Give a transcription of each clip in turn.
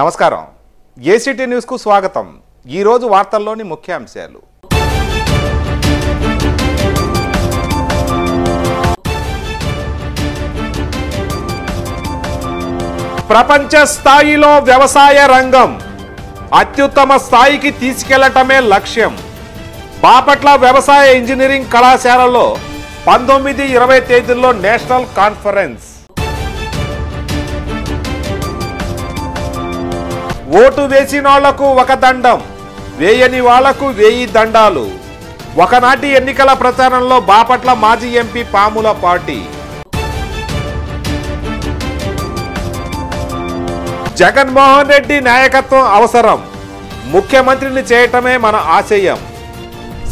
నమస్కారం. ఏసీటీ న్యూస్కు స్వాగతం. ఈరోజు వార్తల్లోని ముఖ్యాంశాలు. ప్రపంచ స్థాయిలో వ్యవసాయ రంగం అత్యుత్తమ స్థాయికి తీసుకెళ్లటమే లక్ష్యం. బాపట్ల వ్యవసాయ ఇంజనీరింగ్ కళాశాలలో 19-20 తేదీల్లో నేషనల్ కాన్ఫరెన్స్. ఓటు వేసిన వాళ్లకు ఒక దండం, వేయని వాళ్లకు 1000 దండాలు. ఒకనాటి ఎన్నికల ప్రచారంలో బాపట్ల మాజీ ఎంపీ పాముల పార్టీ. జగన్మోహన్ రెడ్డి నాయకత్వం అవసరం, ముఖ్యమంత్రిని చేయటమే మన ఆశయం.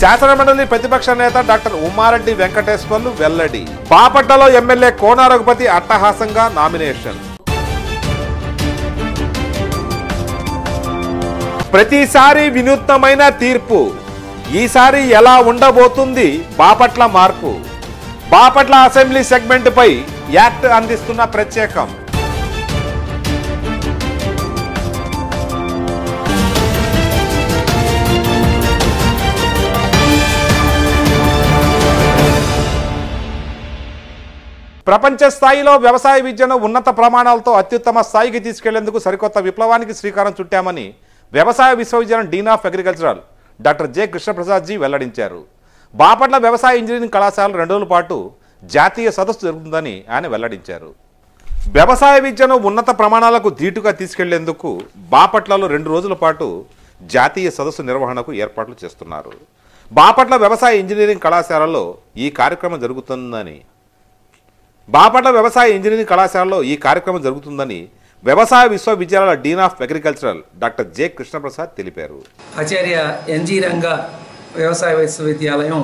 శాసనమండలి ప్రతిపక్ష నేత డాక్టర్ ఉమ్మారెడ్డి వెంకటేశ్వర్లు వెల్లడి. బాపట్లలో ఎమ్మెల్యే కోన రఘుపతి అట్టహాసంగా నామినేషన్. ప్రతిసారి వినూత్నమైన తీర్పు, ఈసారి ఎలా ఉండబోతుంది బాపట్ల మార్పు. బాపట్ల అసెంబ్లీ సెగ్మెంట్ పై యాక్ట్ అందిస్తున్న ప్రత్యేకం. ప్రపంచ స్థాయిలో వ్యవసాయ విద్యను ఉన్నత ప్రమాణాలతో అత్యుత్తమ స్థాయికి తీసుకెళ్లేందుకు సరికొత్త విప్లవానికి శ్రీకారం చుట్టామని వ్యవసాయ విశ్వవిద్యాలయం dean of agricultural doctor J Krishna Prasad ji వెల్లడించారు. బాపట్ల వ్యవసాయ ఇంజనీరింగ్ కళాశాల 2 రోజుల పాటు జాతీయ సదస్సు జరుగుతుందని ఆయన వెల్లడించారు. వ్యవసాయ విద్యను ఉన్నత ప్రమాణాలకు ధీటుగా తీసుకెళ్లేందుకు బాపట్లలో 2 రోజుల పాటు జాతీయ సదస్సు నిర్వహణకు ఏర్పాట్లు చేస్తున్నారు. బాపట్ల వ్యవసాయ ఇంజనీరింగ్ కళాశాలలో ఈ కార్యక్రమం జరుగుతుందని వ్యవసాయ విశ్వవిద్యాలయాల Deen of agricultural doctor J Krishnaprasad తెలిపారు. ఆచార్య ఎన్జీ రంగా వ్యవసాయ విశ్వవిద్యాలయం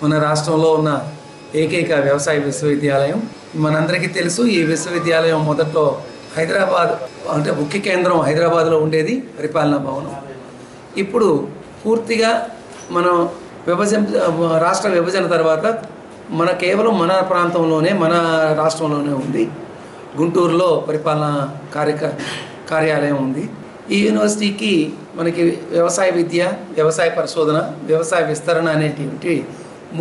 మన రాష్ట్రంలో ఉన్న ఏకైక వ్యవసాయ విశ్వవిద్యాలయం. మనందరికీ తెలుసు, ఈ విశ్వవిద్యాలయం మొదట్లో హైదరాబాద్ అంటే ముఖ్య కేంద్రం హైదరాబాద్లో ఉండేది, పరిపాలనా భవనం. ఇప్పుడు పూర్తిగా మనం రాష్ట్ర విభజన తర్వాత కేవలం మన ప్రాంతంలోనే, మన రాష్ట్రంలోనే ఉంది. గుంటూరులో పరిపాలనా కార్యాలయం ఉంది. ఈ యూనివర్సిటీకి మనకి వ్యవసాయ విద్య, వ్యవసాయ పరిశోధన, వ్యవసాయ విస్తరణ అనేటువంటి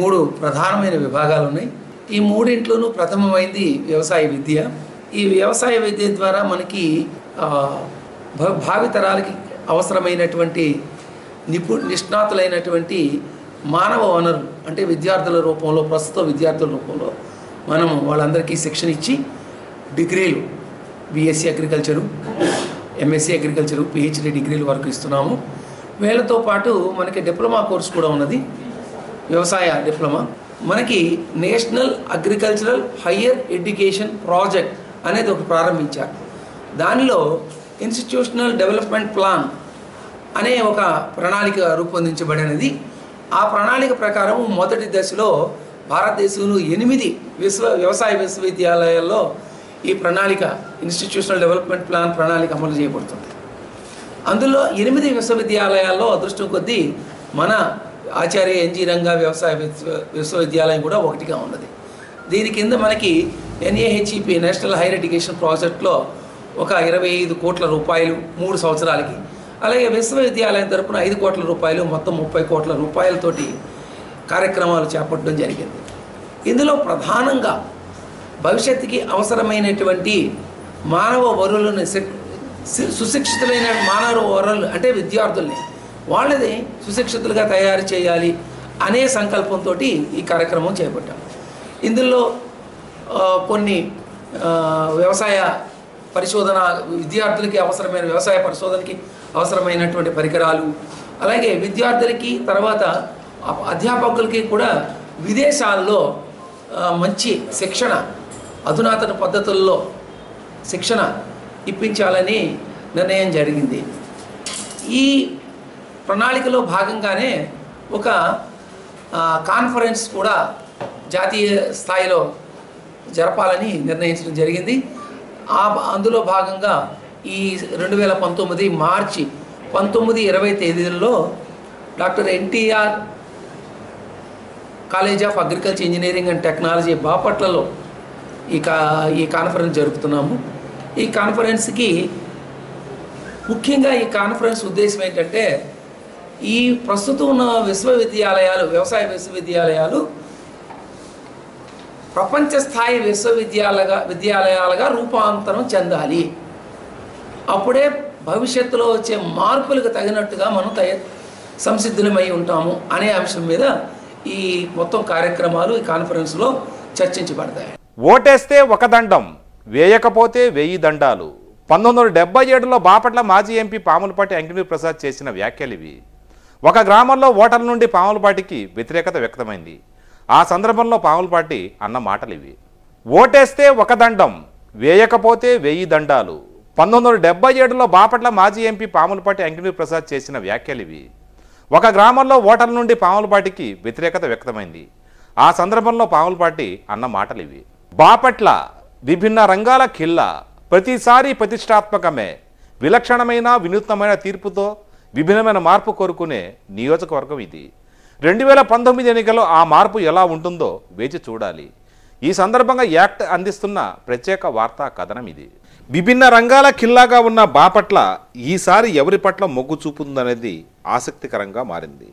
3 ప్రధానమైన విభాగాలు ఉన్నాయి. ఈ మూడింట్లోనూ ప్రథమమైంది వ్యవసాయ విద్య. ఈ వ్యవసాయ విద్య ద్వారా మనకి భావితరాలకి అవసరమైనటువంటి నిష్ణాతులైనటువంటి మానవ వనరులు అంటే విద్యార్థుల రూపంలో, ప్రస్తుత విద్యార్థుల రూపంలో మనం వాళ్ళందరికీ శిక్షణ ఇచ్చి డిగ్రీలు BSc agriculture, MSc agriculture, PhD డిగ్రీలు వరకు ఇస్తున్నాము. వీళ్ళతో పాటు మనకి డిప్లొమా కోర్స్ కూడా ఉన్నది, వ్యవసాయ డిప్లొమా. మనకి national agricultural higher education project అనేది ఒకటి ప్రారంభించారు. దానిలో ఇన్స్టిట్యూషనల్ డెవలప్మెంట్ ప్లాన్ అనే ఒక ప్రణాళిక రూపొందించబడినది. ఆ ప్రణాళిక ప్రకారం మొదటి దశలో భారతదేశంలో 8 వ్యవసాయ విశ్వవిద్యాలయాల్లో ఈ ప్రణాళిక, ఇన్స్టిట్యూషనల్ డెవలప్మెంట్ ప్లాన్ ప్రణాళిక అమలు చేయబడుతుంది. అందులో 8 విశ్వవిద్యాలయాల్లో అదృష్టం కొద్దీ మన ఆచార్య ఎన్జీ రంగా వ్యవసాయ విశ్వవిద్యాలయం కూడా ఒకటిగా ఉన్నది. దీని కింద మనకి ఎన్ఏహెచ్ఈపి నేషనల్ హైయర్ ఎడ్యుకేషన్ ప్రాజెక్ట్లో ఒక 25 కోట్ల రూపాయలు 3 సంవత్సరాలకి, అలాగే విశ్వవిద్యాలయం తరపున 5 కోట్ల రూపాయలు, మొత్తం 30 కోట్ల రూపాయలతోటి కార్యక్రమాలు చేపట్టడం జరిగింది. ఇందులో ప్రధానంగా భవిష్యత్తుకి అవసరమైనటువంటి మానవ వనరులను, సుశిక్షితులైన మానవ వనరులు అంటే విద్యార్థుల్ని, వాళ్ళని సుశిక్షితులుగా తయారు చేయాలి అనే సంకల్పంతో ఈ కార్యక్రమం చేపట్టాం. ఇందులో కొన్ని వ్యవసాయ పరిశోధన విద్యార్థులకి అవసరమైన వ్యవసాయ పరిశోధనకి అవసరమైనటువంటి పరికరాలు, అలాగే విద్యార్థులకి తర్వాత అధ్యాపకులకి కూడా విదేశాల్లో మంచి శిక్షణ, అధునాతన పద్ధతుల్లో శిక్షణ ఇప్పించాలని నిర్ణయం జరిగింది. ఈ ప్రణాళికలో భాగంగానే ఒక కాన్ఫరెన్స్ కూడా జాతీయ స్థాయిలో జరపాలని నిర్ణయించడం జరిగింది. అందులో భాగంగా ఈ 2019 మార్చి 19-20 తేదీల్లో doctor NTR college of agriculture engineering and technology బాపట్లలో ఈ కాన్ఫరెన్స్ జరుపుతున్నాము. ఈ కాన్ఫరెన్స్కి ముఖ్యంగా ఈ కాన్ఫరెన్స్ ఉద్దేశం ఏంటంటే ఈ ప్రస్తుతం ఉన్న విశ్వవిద్యాలయాలు, వ్యవసాయ విశ్వవిద్యాలయాలు ప్రపంచ స్థాయి విద్యాలయాలుగా రూపాంతరం చెందాలి. అప్పుడే భవిష్యత్తులో వచ్చే మార్పులకు తగినట్టుగా మనం సంసిద్ధులమై ఉంటాము అనే అంశం మీద ఈ మొత్తం కార్యక్రమాలు ఈ కాన్ఫరెన్స్లో చర్చించబడతాయి. ఓటేస్తే ఒక దండం, వేయకపోతే 1000 దండాలు. 1977లో బాపట్ల మాజీ ఎంపీ పాములపాటి అంకిని ప్రసాద్ చేసిన వ్యాఖ్యలు ఇవి. ఒక గ్రామంలో ఓటర్ల నుండి పాములపాటికి వ్యతిరేకత వ్యక్తమైంది. ఆ సందర్భంలో పాములపాటి అన్న మాటలు ఇవి. ఓటేస్తే ఒక దండం, వేయకపోతే 1000 దండాలు. 1977లో బాపట్ల మాజీ ఎంపీ పాములపాటి అంకిని ప్రసాద్ చేసిన వ్యాఖ్యలు ఇవి. ఒక గ్రామంలో ఓటర్ల నుండి పాములపాటికి వ్యతిరేకత వ్యక్తమైంది. ఆ సందర్భంలో పాములపాటి అన్న మాటలు ఇవి. బాపట్ల విభిన్న రంగాల ఖిల్లా, ప్రతిసారి ప్రతిష్టాత్మకమే, విలక్షణమైన వినూత్నమైన తీర్పుతో విభిన్నమైన మార్పు కోరుకునే నియోజకవర్గం ఇది. 2019 ఎన్నికల్లో ఆ మార్పు ఎలా ఉంటుందో వేచి చూడాలి. ఈ సందర్భంగా యాక్ట్ అందిస్తున్న ప్రత్యేక వార్తా కథనం ఇది. విభిన్న రంగాల ఖిల్లాగా ఉన్న బాపట్ల ఈసారి ఎవరి పట్ల మొగ్గు చూపుతుందనేది ఆసక్తికరంగా మారింది.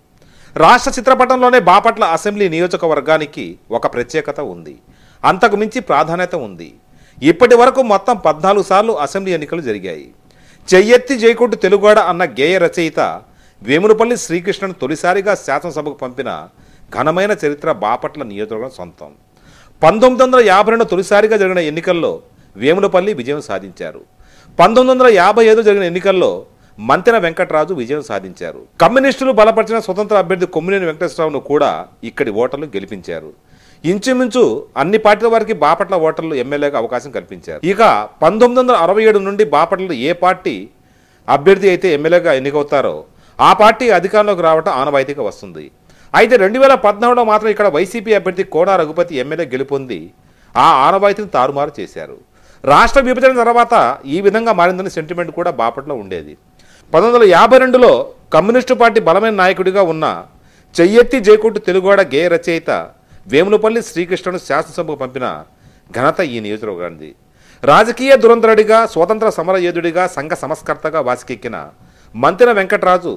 రాష్ట్ర చిత్రపటంలోనే బాపట్ల అసెంబ్లీ నియోజకవర్గానికి ఒక ప్రత్యేకత ఉంది. అంతకు మించి ప్రాధాన్యత ఉంది. ఇప్పటి వరకు మొత్తం 14 సార్లు అసెంబ్లీ ఎన్నికలు జరిగాయి. చెయ్యెత్తి జైకొట్టు తెలుగాడ అన్న గేయ రచయిత వేములపల్లి శ్రీకృష్ణను తొలిసారిగా శాసనసభకు పంపిన ఘనమైన చరిత్ర బాపట్ల నియోజకవర్గం సొంతం. 1952 తొలిసారిగా జరిగిన ఎన్నికల్లో వేములపల్లి విజయం సాధించారు. 1955 జరిగిన ఎన్నికల్లో మంతెన వెంకటరాజు విజయం సాధించారు. కమ్యూనిస్టులు బలపరిచిన స్వతంత్ర అభ్యర్థి కొమ్మినేని వెంకటేశ్వరరావును కూడా ఇక్కడి ఓటర్లు గెలిపించారు. ఇంచుమించు అన్ని పార్టీల వారికి బాపట్ల ఓటర్లు ఎమ్మెల్యేగా అవకాశం కల్పించారు. ఇక 1967 నుండి బాపట్లలో ఏ పార్టీ అభ్యర్థి అయితే ఎమ్మెల్యేగా ఎన్నికవుతారో ఆ పార్టీ అధికారంలోకి రావడం ఆనవాయితీగా వస్తుంది. అయితే 2014లో మాత్రం ఇక్కడ వైసీపీ అభ్యర్థి కోన రఘుపతి ఎమ్మెల్యే గెలుపొంది ఆ ఆనవాయితీని తారుమారు చేశారు. రాష్ట్ర విభజన తర్వాత ఈ విధంగా మారిందని సెంటిమెంట్ కూడా బాపట్ల ఉండేది. 1952లో కమ్యూనిస్టు పార్టీ బలమైన నాయకుడిగా ఉన్న చెయ్యెత్తి జైకొట్టు తెలుగువాడ గేయ రచయిత వేములపల్లి శ్రీకృష్ణను శాసనసభకు పంపిన ఘనత ఈ నియోజకవర్గానికి. రాజకీయ దురంధరుడిగా, స్వాతంత్ర సమరయోధుడిగా, సంఘ సంస్కర్తగా వాసికెక్కిన మంతెన వెంకటరాజు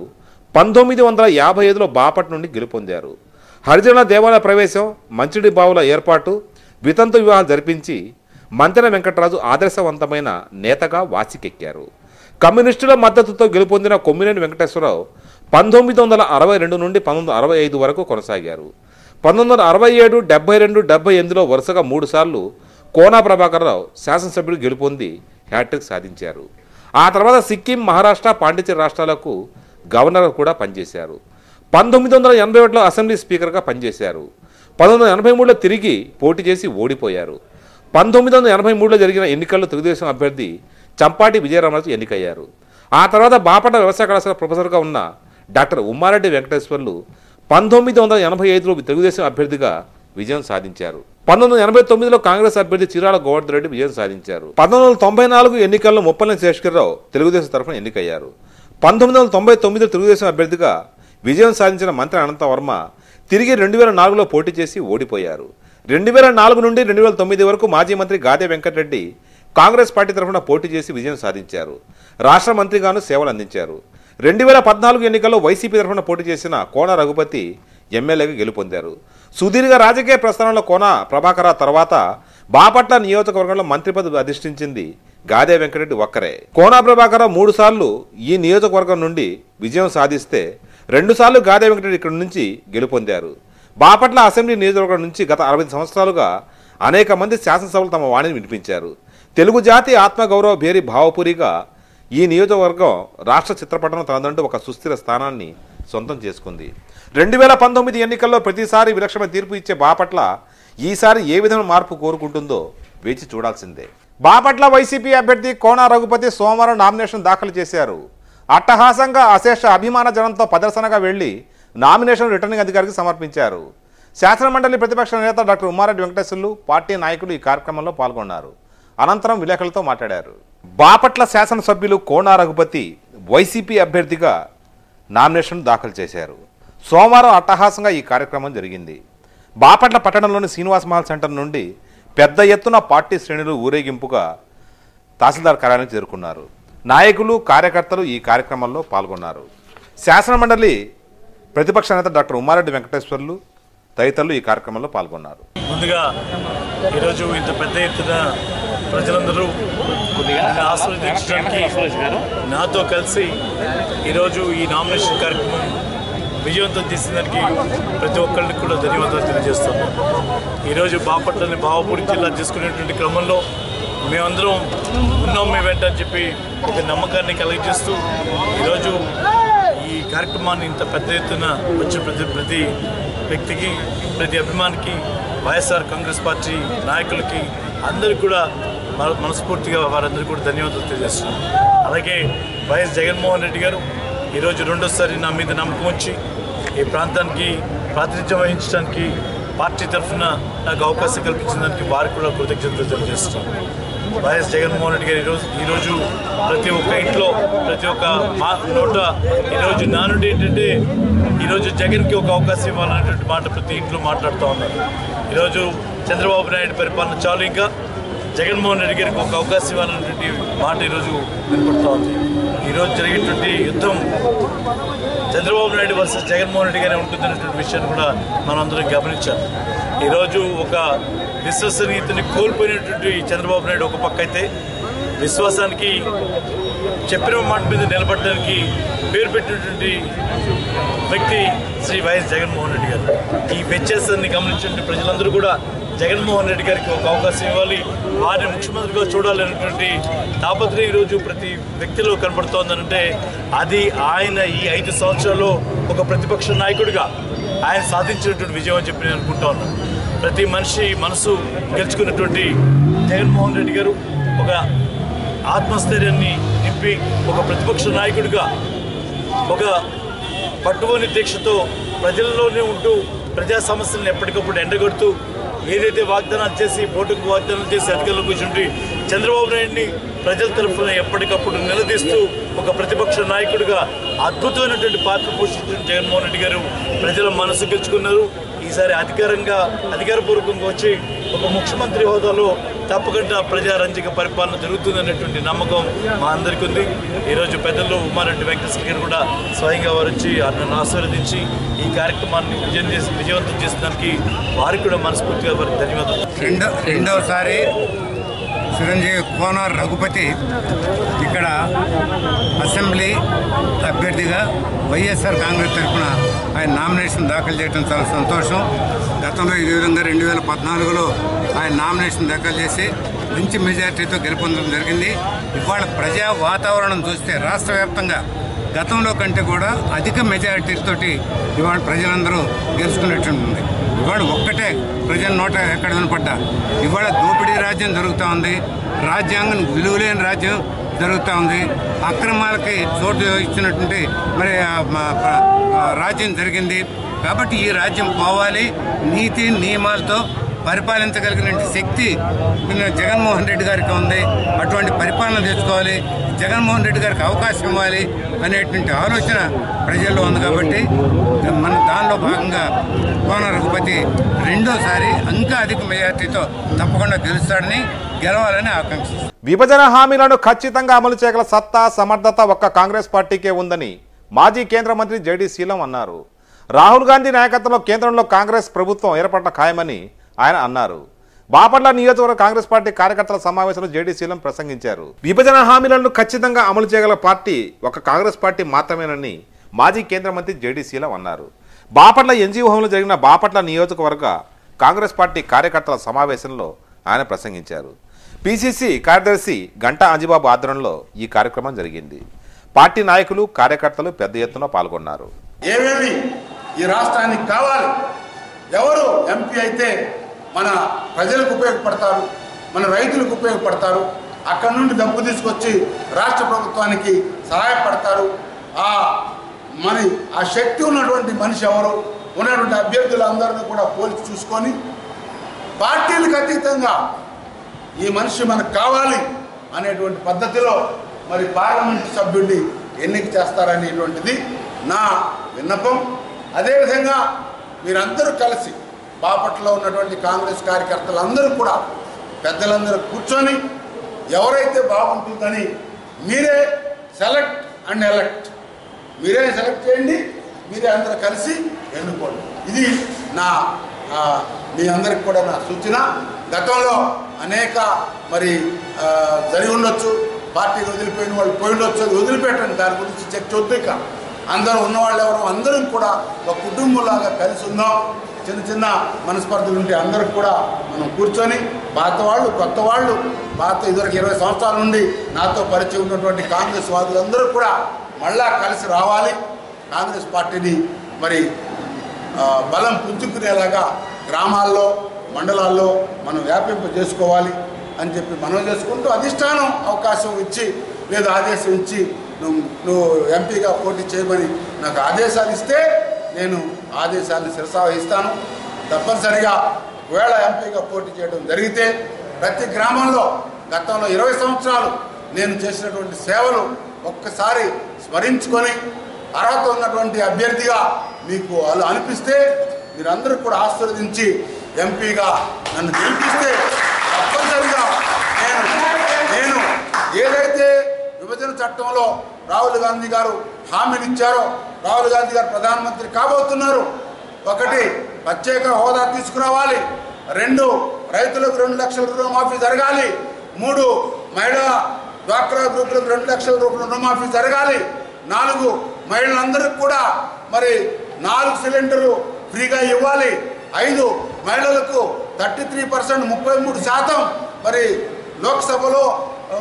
1955లో బాపట్ల నుండి గెలుపొందారు. హరిజన దేవాలయ ప్రవేశం, మంచిడి బావుల ఏర్పాటు, వితంతు వివాహాలు జరిపించి మంతెన వెంకటరాజు ఆదర్శవంతమైన నేతగా వాసికెక్కారు. కమ్యూనిస్టుల మద్దతుతో గెలుపొందిన కొమ్మినేని వెంకటేశ్వరరావు 1962 నుండి 1965 వరకు కొనసాగారు. 1967, 72, 78లో వరుసగా 3 సార్లు కోనా ప్రభాకరరావు శాసనసభ్యుడు గెలుపొంది హ్యాట్రిక్ సాధించారు. ఆ తర్వాత సిక్కిం, మహారాష్ట్ర, పాండిచేరి రాష్ట్రాలకు గవర్నర్ కూడా పనిచేశారు. 1981లో అసెంబ్లీ స్పీకర్గా పనిచేశారు. 1983లో తిరిగి పోటీ చేసి ఓడిపోయారు. 1983లో జరిగిన ఎన్నికల్లో తెలుగుదేశం అభ్యర్థి చంపాటి విజయరామరాజు ఎన్నికయ్యారు. ఆ తర్వాత బాపట్ల వ్యవసాయ కళాశాల ప్రొఫెసర్గా ఉన్న డాక్టర్ ఉమ్మారెడ్డి వెంకటేశ్వర్లు 1985లో తెలుగుదేశం అభ్యర్థిగా విజయం సాధించారు. 1989లో కాంగ్రెస్ అభ్యర్థి చీరాల గోవర్ధన్ రెడ్డి విజయం సాధించారు. 1994 ఎన్నికల్లో ముప్పలనేని శేషగిరిరావు తెలుగుదేశం తరఫున ఎన్నికయ్యారు. 1999లో తెలుగుదేశం అభ్యర్థిగా విజయం సాధించిన మంత్రి అనంతవర్మ తిరిగి 2004లో పోటీ చేసి ఓడిపోయారు. 2004 నుండి 2009 వరకు మాజీ మంత్రి గాదే వెంకటరెడ్డి కాంగ్రెస్ పార్టీ తరఫున పోటీ చేసి విజయం సాధించారు. రాష్ట్ర మంత్రిగాను సేవలు అందించారు. 2014 ఎన్నికల్లో వైసీపీ తరఫున పోటీ చేసిన కోన రఘుపతి ఎమ్మెల్యేగా గెలుపొందారు. సుదీర్ఘ రాజకీయ ప్రస్థానంలో కోన ప్రభాకర తర్వాత బాపట్ల నియోజకవర్గంలో మంత్రి పదవి అధిష్ఠించింది గాదే వెంకటరెడ్డి ఒక్కరే. కోన ప్రభాకర 3 సార్లు ఈ నియోజకవర్గం నుండి విజయం సాధిస్తే 2 సార్లు గాదే వెంకటరెడ్డి ఇక్కడి నుంచి గెలుపొందారు. బాపట్ల అసెంబ్లీ నియోజకవర్గం నుంచి గత 60 సంవత్సరాలుగా అనేక మంది శాసనసభలు తమ వాణిని వినిపించారు. తెలుగు జాతి ఆత్మగౌరవ భేరి భావపురిగా ఈ నియోజకవర్గం రాష్ట్ర చిత్రపటంలో తనదంటూ ఒక సుస్థిర స్థానాన్ని సొంతం చేసుకుంది. 2019 ఎన్నికల్లో ప్రతిసారి విలక్షణ తీర్పు ఇచ్చే బాపట్ల ఈసారి ఏ విధమైన మార్పు కోరుకుంటుందో వేచి చూడాల్సిందే. బాపట్ల వైసీపీ అభ్యర్థి కోన రఘుపతి సోమవారం నామినేషన్ దాఖలు చేశారు. అట్టహాసంగా అశేష అభిమాన జనంతో ప్రదర్శనగా వెళ్లి నామినేషన్ రిటర్నింగ్ అధికారికి సమర్పించారు. శాసనమండలి ప్రతిపక్ష నేత డాక్టర్ ఉమ్మారెడ్డి వెంకటేశ్వర్లు, పార్టీ నాయకులు ఈ కార్యక్రమంలో పాల్గొన్నారు. అనంతరం విలేకరులతో మాట్లాడారు. బాపట్ల శాసనసభ్యులు కోన రఘుపతి వైసీపీ అభ్యర్థిగా నామినేషన్ దాఖలు చేశారు. సోమవారం అట్టహాసంగా ఈ కార్యక్రమం జరిగింది. బాపట్ల పట్టణంలోని శ్రీనివాస్ మహల్ సెంటర్ నుండి పెద్ద ఎత్తున పార్టీ శ్రేణులు ఊరేగింపుగా తహసీల్దార్ కార్యాలయానికి చేరుకున్నారు. నాయకులు కార్యకర్తలు ఈ కార్యక్రమంలో పాల్గొన్నారు. శాసనమండలి ప్రతిపక్ష నేత డాక్టర్ ఉమ్మారెడ్డి వెంకటేశ్వర్లు తదితరులు ఈ కార్యక్రమంలో పాల్గొన్నారు. ముందుగా ఈరోజు ఇంత పెద్ద ఎత్తున ప్రజలందరూ ఆశీర్వదించడానికి నాతో కలిసి ఈరోజు ఈ నామినేషన్ కార్యక్రమం విజయవంతం చేసేదానికి ప్రతి ఒక్కరికి కూడా ధన్యవాదాలు తెలియజేస్తున్నాం. ఈరోజు బాపట్లని బావపూడి జిల్లా తీసుకునేటువంటి క్రమంలో మేమందరం ఉన్నాం మీ వెంట అని చెప్పి ఒక నమ్మకాన్ని కలిగజేస్తూ ఈరోజు ఈ కార్యక్రమాన్ని ఇంత పెద్ద ఎత్తున వచ్చిన ప్రతి వ్యక్తికి, ప్రతి అభిమానికి, వైఎస్ఆర్ కాంగ్రెస్ పార్టీ నాయకులకి అందరికీ కూడా మనస్ఫూర్తిగా వారందరికీ కూడా ధన్యవాదాలు తెలియజేస్తున్నాం. అలాగే వైఎస్ జగన్మోహన్ రెడ్డి గారు ఈరోజు రెండోసారి నా మీద నమ్మకం వచ్చి ఈ ప్రాంతానికి ప్రాతినిధ్యం వహించడానికి పార్టీ తరఫున నాకు అవకాశం కల్పించిన దానికి వారికి కూడా కృతజ్ఞతలు తెలియజేస్తున్నాం. వైఎస్ జగన్మోహన్ రెడ్డి గారు ఈరోజు ప్రతి ఒక్క ఇంట్లో ప్రతి ఒక్క నోట ఈరోజు నా నుండి ఏంటంటే ఈరోజు జగన్కి ఒక అవకాశం ఇవ్వాలనేటువంటి మాట ప్రతి ఇంట్లో మాట్లాడుతూ ఉన్నారు. ఈరోజు చంద్రబాబు నాయుడు పరిపాలన చాలు, ఇంకా జగన్మోహన్ రెడ్డి గారికి ఒక అవకాశం ఇవ్వాలనేటువంటి మాట ఈరోజు వినపడుతూ ఉంది. ఈరోజు జరిగేటువంటి యుద్ధం చంద్రబాబు నాయుడు వర్సెస్ జగన్మోహన్ రెడ్డి గారే ఉంటుందనేటువంటి విషయాన్ని కూడా మనం అందరం గమనించాలి. ఈరోజు ఒక విశ్వసనీయతని కోల్పోయినటువంటి చంద్రబాబు నాయుడు ఒక పక్క అయితే, విశ్వాసానికి చెప్పిన మాట మీద నిలబడడానికి పేరు పెట్టినటువంటి వ్యక్తి శ్రీ వైఎస్ జగన్మోహన్ రెడ్డి గారు. ఈ వ్యత్యాసాన్ని గమనించిన ప్రజలందరూ కూడా జగన్మోహన్ రెడ్డి గారికి ఒక అవకాశం ఇవ్వాలి, వారిని ముఖ్యమంత్రిగా చూడాలనేటువంటి తాపత్రయం ఈరోజు ప్రతి వ్యక్తిలో కనబడుతోందనంటే అది ఆయన ఈ 5 సంవత్సరాల్లో ఒక ప్రతిపక్ష నాయకుడిగా ఆయన సాధించినటువంటి విజయం అని చెప్పి నేను అనుకుంటా ఉన్నాను. ప్రతి మనిషి మనసు గెలుచుకున్నటువంటి జగన్మోహన్ రెడ్డి గారు ఒక ఆత్మస్థైర్యాన్ని నింపి ఒక ప్రతిపక్ష నాయకుడిగా ఒక పట్టుకోని దీక్షతో ప్రజల్లోనే ఉంటూ ప్రజా సమస్యలను ఎప్పటికప్పుడు ఎండగొడుతూ ఏదైతే వాగ్దానాలు చేసి ఓటుకు వాగ్దానాలు చేసి అధికారంలో కూర్చుంటే చంద్రబాబు నాయుడిని ప్రజల తరఫున ఎప్పటికప్పుడు నిలదీస్తూ ఒక ప్రతిపక్ష నాయకుడిగా అద్భుతమైనటువంటి పాత్ర పోషించిన జగన్మోహన్ రెడ్డి గారు ప్రజల మనసు గెలుచుకున్నారు. ఈసారి అధికారపూర్వకంగా వచ్చి ఒక ముఖ్యమంత్రి హోదాలో తప్పకుండా ప్రజారంజక పరిపాలన జరుగుతుందనేటువంటి నమ్మకం మా అందరికీ ఉంది. ఈరోజు పెద్దలు ఉమ్మారెడ్డి వెంకటేశ్వర గారు కూడా స్వయంగా వారు వచ్చి నన్ను ఆశీర్వదించి ఈ కార్యక్రమాన్ని విజయవంతం చేసడానికి వారికి కూడా మనస్ఫూర్తిగా వారికి ధన్యవాదాలు. రెండవసారి చిరంజీవి కోనార్ రఘుపతి ఇక్కడ అసెంబ్లీ అభ్యర్థిగా వైఎస్ఆర్ కాంగ్రెస్ తరఫున ఆయన నామినేషన్ దాఖలు చేయడం చాలా సంతోషం. గతంలో ఈ విధంగా 2014లో ఆయన నామినేషన్ దాఖలు చేసి మంచి మెజార్టీతో గెలుపొందడం జరిగింది. ఇవాళ ప్రజా వాతావరణం చూస్తే రాష్ట్ర వ్యాప్తంగా గతంలో కంటే కూడా అధిక మెజారిటీతోటి ఇవాళ ప్రజలందరూ గెలుచుకునేటువంటి ఇవాళ ఒక్కటే ప్రజల నోట ఎక్కడ వినపడ్డా ఇవాళ దోపిడీ రాజ్యం జరుగుతూ ఉంది, రాజ్యాంగం విలువలేని రాజ్యం జరుగుతూ ఉంది, అక్రమాలకి చోటు ఇచ్చినటువంటి మరి రాజ్యం జరిగింది. కాబట్టి ఈ రాజ్యం పోవాలి, నీతి నియమాలతో పరిపాలించగలిగిన శక్తి జగన్మోహన్ రెడ్డి గారికి ఉంది. అటువంటి పరిపాలన తెచ్చుకోవాలి, జగన్మోహన్ రెడ్డి గారికి అవకాశం ఇవ్వాలి అనేటువంటి ఆలోచన ప్రజల్లో ఉంది. కాబట్టి మన దానిలో భాగంగా కోన రఘుపతి రెండోసారి ఇంకా అధిక మెజార్టీతో తప్పకుండా గెలవాలని ఆకాంక్షిస్తారు. విభజన హామీలను ఖచ్చితంగా అమలు చేయగల సత్తా సమర్థత ఒక్క కాంగ్రెస్ పార్టీకే ఉందని మాజీ కేంద్ర మంత్రి జేడీ శీలం అన్నారు. రాహుల్ గాంధీ నాయకత్వంలో కేంద్రంలో కాంగ్రెస్ ప్రభుత్వం ఏర్పడట ఖాయమని ఆయన అన్నారు. బాపట్ల నియోజకవర్గ కాంగ్రెస్ పార్టీ కార్యకర్తల సమావేశంలో జేడీ శీలం ప్రసంగించారు. విభజన హామీలను ఖచ్చితంగా అమలు చేయగల పార్టీ ఒక కాంగ్రెస్ పార్టీ మాత్రమేనని మాజీ కేంద్ర మంత్రి జేడీ శీలం అన్నారు. బాపట్ల ఎన్జీఓ హోంలో జరిగిన బాపట్ల నియోజకవర్గ కాంగ్రెస్ పార్టీ కార్యకర్తల సమావేశంలో ఆయన ప్రసంగించారు. పిసిసి కార్యదర్శి గంటా అంజిబాబు ఆధ్వర్యంలో ఈ కార్యక్రమం జరిగింది. పార్టీ నాయకులు కార్యకర్తలు పెద్ద ఎత్తున పాల్గొన్నారు. ఏమేమి ఈ రాష్ట్రానికి కావాలి, ఎవరు ఎంపీ అయితే మన ప్రజలకు ఉపయోగపడతారు, మన రైతులకు ఉపయోగపడతారు, అక్కడి నుండి డబ్బు తీసుకొచ్చి రాష్ట్ర ప్రభుత్వానికి సహాయపడతారు, మరి ఆ శక్తి ఉన్నటువంటి మనిషి ఎవరు, ఉన్నటువంటి అభ్యర్థులందరినీ కూడా పోల్చి చూసుకొని పార్టీలకు అతీతంగా ఈ మనిషి మనకు కావాలి అనేటువంటి పద్ధతిలో మరి పార్లమెంటు సభ్యుడిని ఎన్నిక చేస్తారనేటువంటిది నా విన్నపం. అదేవిధంగా మీరందరూ కలిసి బాపట్లలో ఉన్నటువంటి కాంగ్రెస్ కార్యకర్తలందరూ కూడా పెద్దలందరూ కూర్చొని ఎవరైతే బాగుంటుందని మీరే సెలెక్ట్ అండ్ ఎలెక్ట్, మీరే సెలెక్ట్ చేయండి, మీరే అందరూ కలిసి ఎన్నుకోండి. ఇది నా మీ అందరికి కూడా నా సూచన. గతంలో అనేక మరి జరిగి ఉండొచ్చు, పార్టీని వదిలిపోయిన వాళ్ళు పోయి ఉండొచ్చు, అది వదిలిపెట్టండి, దాని గురించి చర్చొద్దు. ఇక అందరూ ఉన్నవాళ్ళు ఎవరు అందరం కూడా ఒక కుటుంబంలాగా కలిసి ఉందాం. చిన్న చిన్న మనస్పర్ధలు ఉంటే అందరికి కూడా మనం కూర్చొని పాత వాళ్ళు కొత్త వాళ్ళు, పాత ఇదివరకు 20 సంవత్సరాల నుండి నాతో పరిచయం ఉన్నటువంటి కాంగ్రెస్ వాదులందరూ కూడా మళ్ళా కలిసి రావాలి. కాంగ్రెస్ పార్టీని మరి బలం పుంజుకునేలాగా గ్రామాల్లో మండలాల్లో మనం వ్యాపింప చేసుకోవాలి అని చెప్పి మనం చేసుకుంటూ అధిష్టానం అవకాశం ఇచ్చి లేదా ఆదేశం ఇచ్చి నువ్వు ఎంపీగా పోటీ చేయమని నాకు ఆదేశాలు ఇస్తే నేను ఆదేశాలను శిరసావహిస్తాను. తప్పనిసరిగా ఒకవేళ ఎంపీగా పోటీ చేయడం జరిగితే ప్రతి గ్రామంలో గతంలో 20 సంవత్సరాలు నేను చేసినటువంటి సేవలు ఒక్కసారి స్మరించుకొని అర్హత ఉన్నటువంటి అభ్యర్థిగా మీకు వాళ్ళు అనిపిస్తే మీరందరూ కూడా ఆశీర్వదించి ఎంపీగా నన్ను గెలిపిస్తే తప్పనిసరిగా నేను ఏదైతే విభజన చట్టంలో రాహుల్ గాంధీ గారు హామీనిచ్చారో, రాహుల్ గాంధీ గారు ప్రధానమంత్రి కాబోతున్నారు. 1 ప్రత్యేక హోదా తీసుకురావాలి, 2 రైతులకు 2 లక్షల రుణమాఫీ జరగాలి, 3 మహిళా డ్వాక్రా గ్రూపులకు 2 లక్షల రూపాయల రుణమాఫీ జరగాలి, 4 మహిళలందరికీ కూడా మరి 4 సిలిండర్లు ఫ్రీగా ఇవ్వాలి, 5 మహిళలకు 33% 33% మరి లోక్సభలో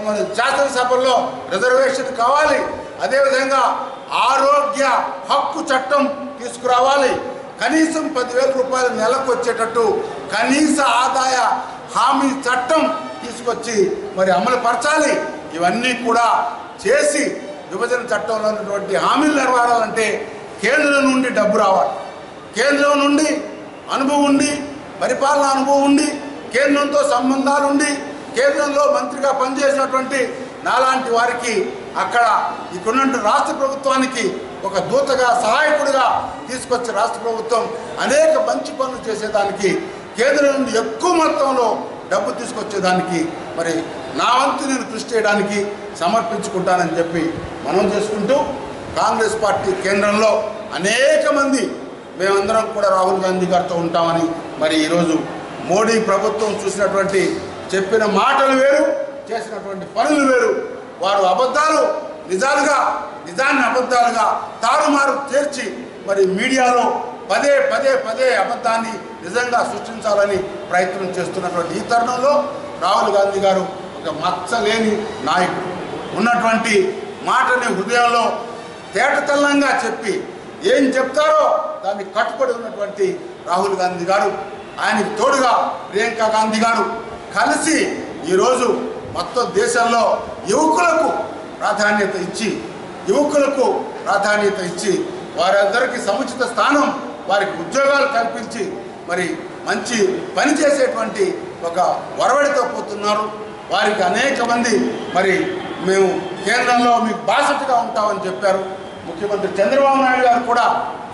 మన శాసనసభలో రిజర్వేషన్ కావాలి. అదేవిధంగా ఆరోగ్య హక్కు చట్టం తీసుకురావాలి, కనీసం 10,000 రూపాయలు నెలకు వచ్చేటట్టు కనీస ఆదాయ హామీ చట్టం తీసుకొచ్చి మరి అమలు పరచాలి. ఇవన్నీ కూడా చేసి విభజన చట్టంలో ఉన్నటువంటి హామీలు నెరవేరాలంటే కేంద్రం నుండి డబ్బు రావాలి, కేంద్రం నుండి అనుభవం ఉండి, పరిపాలన అనుభవం ఉండి, కేంద్రంతో సంబంధాలు ఉండి, కేంద్రంలో మంత్రిగా పనిచేసినటువంటి నాలాంటి వారికి అక్కడ ఇక్కడున్న రాష్ట్ర ప్రభుత్వానికి ఒక దూతగా సహాయకుడిగా తీసుకొచ్చే రాష్ట్ర ప్రభుత్వం అనేక మంచి పనులు చేసేదానికి కేంద్రం నుండి ఎక్కువ మొత్తంలో డబ్బు తీసుకొచ్చేదానికి మరి నా వంతు నేను కృషి చేయడానికి సమర్పించుకుంటానని చెప్పి మనం చేసుకుంటూ కాంగ్రెస్ పార్టీ కేంద్రంలో అనేక మంది మేమందరం కూడా రాహుల్ గాంధీ గారితో ఉంటామని మరి ఈరోజు మోడీ ప్రభుత్వం చూసినటువంటి చెప్పిన మాటలు వేరు, చేసినటువంటి పనులు వేరు. వారు అబద్ధాలు నిజాలుగా, నిజాన్ని అబద్ధాలుగా తారుమారు చేర్చి మరి మీడియాలో పదే పదే పదే అబద్ధాన్ని నిజంగా సృష్టించాలని ప్రయత్నం చేస్తున్నటువంటి ఈ తరుణంలో రాహుల్ గాంధీ గారు ఒక మచ్చలేని నాయకుడు, ఉన్నటువంటి మాటని హృదయంలో తేటతెల్లంగా చెప్పి ఏం చెప్తారో దాన్ని కట్టుబడి ఉన్నటువంటి రాహుల్ గాంధీ గారు, ఆయనకు తోడుగా ప్రియాంక గాంధీ గారు కలిసి ఈరోజు మొత్తం దేశంలో యువకులకు ప్రాధాన్యత ఇచ్చి వారందరికీ సముచిత స్థానం, వారికి ఉద్యోగాలు కల్పించి మరి మంచి పని చేసేటువంటి ఒక ఒరవడితో పోతున్నారు. వారికి అనేక మంది మరి మేము కేంద్రంలో మీకు బాసటగా ఉంటామని చెప్పారు. ముఖ్యమంత్రి చంద్రబాబు నాయుడు గారు కూడా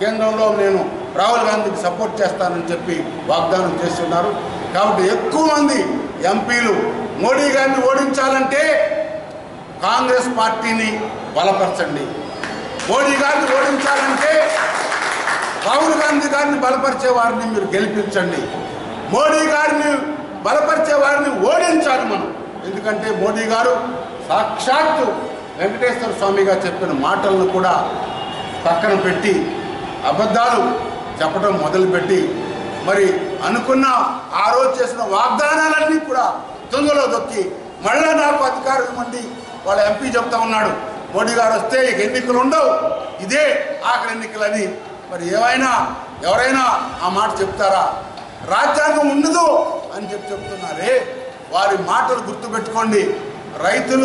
కేంద్రంలో నేను రాహుల్ గాంధీకి సపోర్ట్ చేస్తానని చెప్పి వాగ్దానం చేస్తున్నారు. కాబట్టి ఎక్కువ మంది ఎంపీలు మోడీ గారిని ఓడించాలంటే కాంగ్రెస్ పార్టీని బలపరచండి, మోడీ గారిని ఓడించాలంటే రాహుల్ గాంధీ గారిని బలపరిచే వారిని మీరు గెలిపించండి, మోడీ గారిని బలపరిచే వారిని ఓడించాలి మనం. ఎందుకంటే మోడీ గారు సాక్షాత్తు వెంకటేశ్వర స్వామిగా చెప్పిన మాటలను కూడా పక్కన పెట్టి అబద్ధాలు చెప్పడం మొదలుపెట్టి మరి అనుకున్న ఆ రోజు చేసిన వాగ్దానాలన్నీ కూడా తుంగలో దొక్కి మళ్ళా నాకు అధికారం ఇవ్వండి వాళ్ళ ఎంపీ చెప్తా ఉన్నాడు. మోడీ గారు వస్తే ఇక ఎన్నికలు ఉండవు, ఇదే ఆఖరి ఎన్నికలని. మరి ఎవరైనా ఆ మాట చెప్తారా? రాజ్యాంగం ఉండదు అని చెప్తున్నారే. వారి మాటలు గుర్తుపెట్టుకోండి. రైతు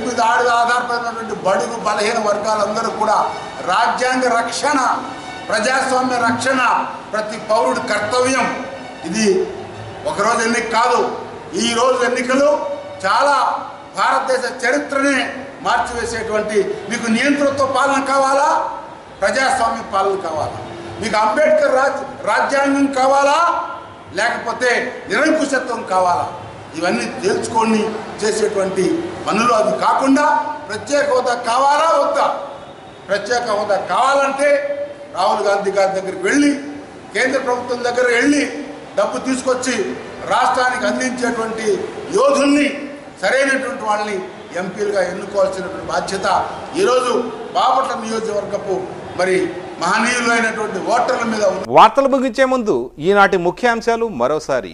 మీద ఆధారపడినటువంటి బడుగు బలహీన వర్గాలందరూ కూడా రాజ్యాంగ రక్షణ, ప్రజాస్వామ్య రక్షణ ప్రతి పౌరుడి కర్తవ్యం. ఇది ఒకరోజు ఎన్నిక కాదు, ఈరోజు ఎన్నికలు చాలా భారతదేశ చరిత్రనే మార్చివేసేటువంటి. మీకు నియంతృత్వ పాలన కావాలా, ప్రజాస్వామ్య పాలన కావాలా? మీకు అంబేద్కర్ రాజ్యాంగం కావాలా, లేకపోతే నిరంకుశత్వం కావాలా? ఇవన్నీ తేల్చుకొని చేసేటువంటి పనులు. అది కాకుండా ప్రత్యేక హోదా కావాలా వద్దా? ప్రత్యేక హోదా కావాలంటే రాహుల్ గాంధీ గారి దగ్గరికి వెళ్ళి కేంద్ర ప్రభుత్వం దగ్గర వెళ్ళి డబ్బు తీసుకొచ్చి రాష్ట్రానికి అందించేటువంటి యోధుల్ని సరైనటువంటి వాళ్ళని ఎంపీలుగా ఎన్నుకోవాల్సినటువంటి బాధ్యత ఈరోజు బాపట్ల నియోజకవర్గపు మరి మహనీయులైనటువంటి ఓటర్ల మీద ఉంది. వార్తలు ముగించే ముందు ఈనాటి ముఖ్యాంశాలు మరోసారి.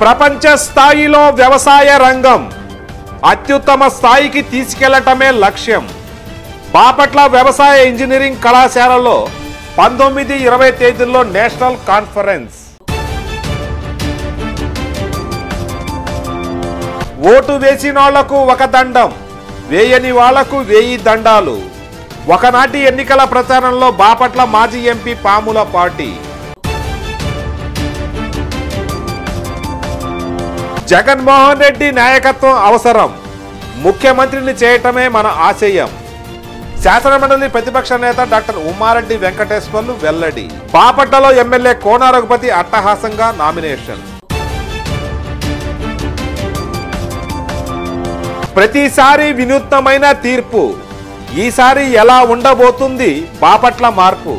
ప్రపంచ స్థాయిలో వ్యవసాయ రంగం అత్యుత్తమ స్థాయికి తీసుకెళ్లటమే లక్ష్యం. బాపట్ల వ్యవసాయ ఇంజనీరింగ్ కళాశాలలో 19-20 తేదీల్లో నేషనల్ కాన్ఫరెన్స్. ఓటు వేసినోళ్లకు ఒక దండం, వేయని వాళ్లకు 1000 దండాలు. ఒకనాటి ఎన్నికల ప్రచారంలో బాపట్ల మాజీ ఎంపీ పాముల పార్టీ. జగన్మోహన్ రెడ్డి నాయకత్వం అవసరం, ముఖ్యమంత్రిని చేయటమే మన ఆశయం. శాసనమండలి ప్రతిపక్ష నేత డాక్టర్ ఉమ్మారెడ్డి వెంకటేశ్వర్లు వెల్లడి. బాపట్లలో ఎమ్మెల్యే కోన రఘుపతి అట్టహాసంగా నామినేషన్. ప్రతిసారి వినూత్నమైన తీర్పు, ఈసారి ఎలా ఉండబోతుంది బాపట్ల మార్పు.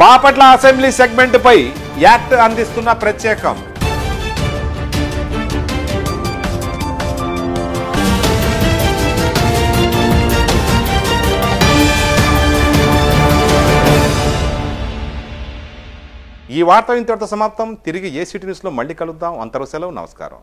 బాపట్ల అసెంబ్లీ సెగ్మెంట్ పై యాక్ట్ అందిస్తున్న ప్రత్యేకం. ఈ వార్త ఇంతటితో సమాప్తం. తిరిగి ఏసీటీ న్యూస్లో మళ్ళీ కలుద్దాం. అంతవరకు సెలవు. నమస్కారం.